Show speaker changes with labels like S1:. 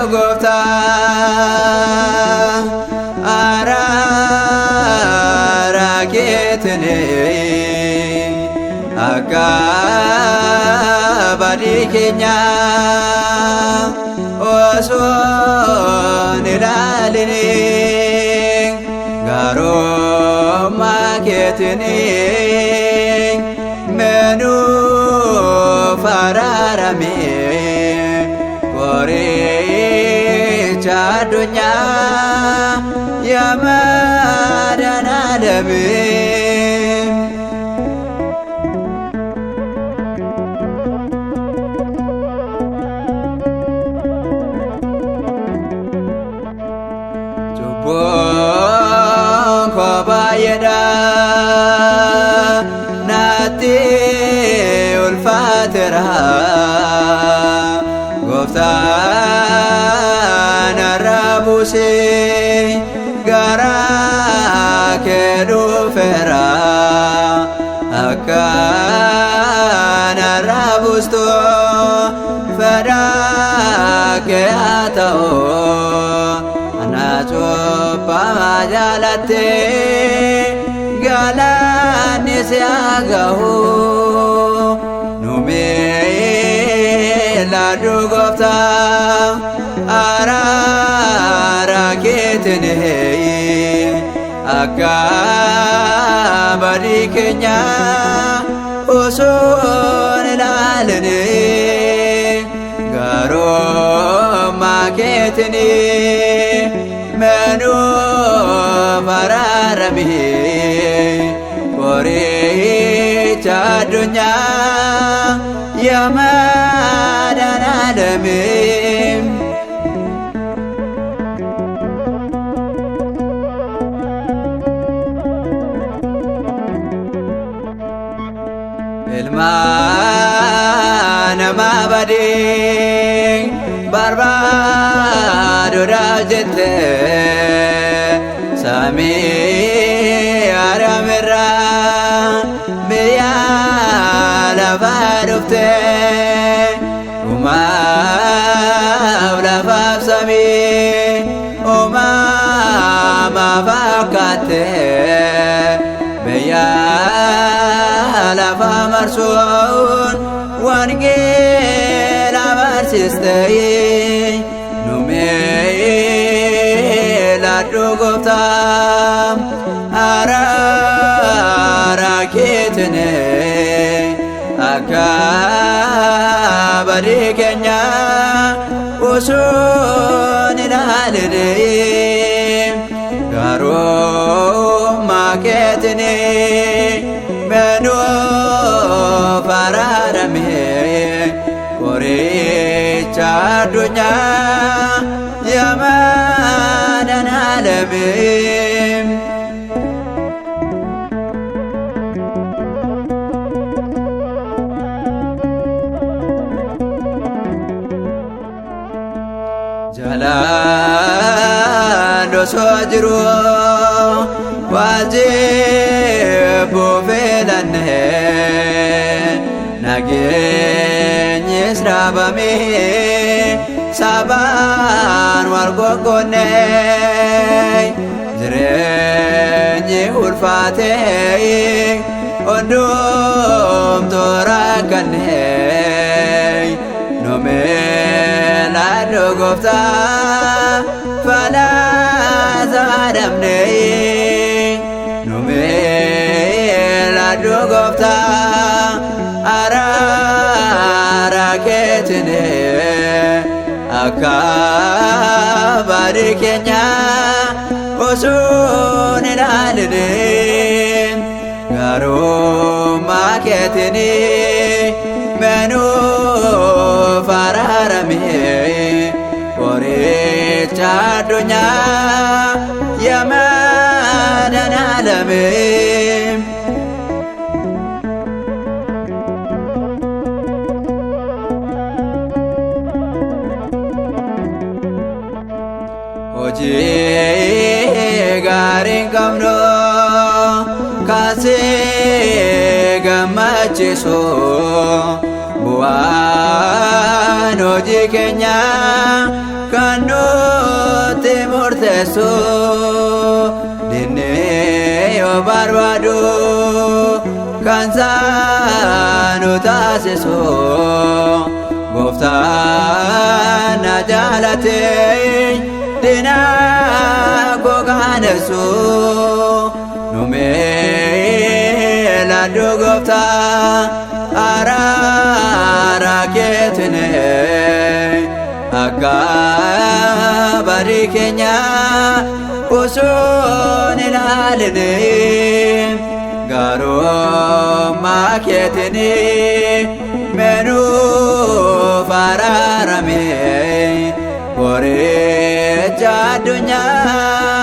S1: Gofta arara ketne akka badi kenya oson ilalini garoma ketne menu fararame adunya ya madan alamin jubon kobayeda nati ulfatera gofta Buse gara kedu fera akan rabusto fera ke atau anacho pajalate galani siagahu nume ladu gofta ketne akka badi kenya oson ilalini garoma ketne menu fararami kore cadunya ya madan alamin Ilmana mabadi barbado rajete sami aramera meya lavadufte uma lavab sami uma mavakate meya lafa marsuun wangel abarsistay nume laddu gofta arara ketne akka badi kenya usun ilalini garoma ketne menu fararame kore cadunya ya madan alamin jalan doso jiru wajib felanne nagenye srabame saban wargogone jirenye ulfate ondum torakane nome lado gofta fala zadamne nume lado gofta arara ketne akka badi kenya osun ilalini garoma ketne menu fararame kore cadunya ya madan alamin hojii gaariin qabnu kaasee gammachiisu bu'aan hojii keenya kan nutti murteessu dinnee yoo barbaadu kan saanu taasisu Gooftaan na jaalate dinaa koo qaanessu numeeladhu Gooftaa araara keetiin akka barii keenya osoo hin ilaaline gaarummaa keetiin meenuuf araarame qoricha addunyaa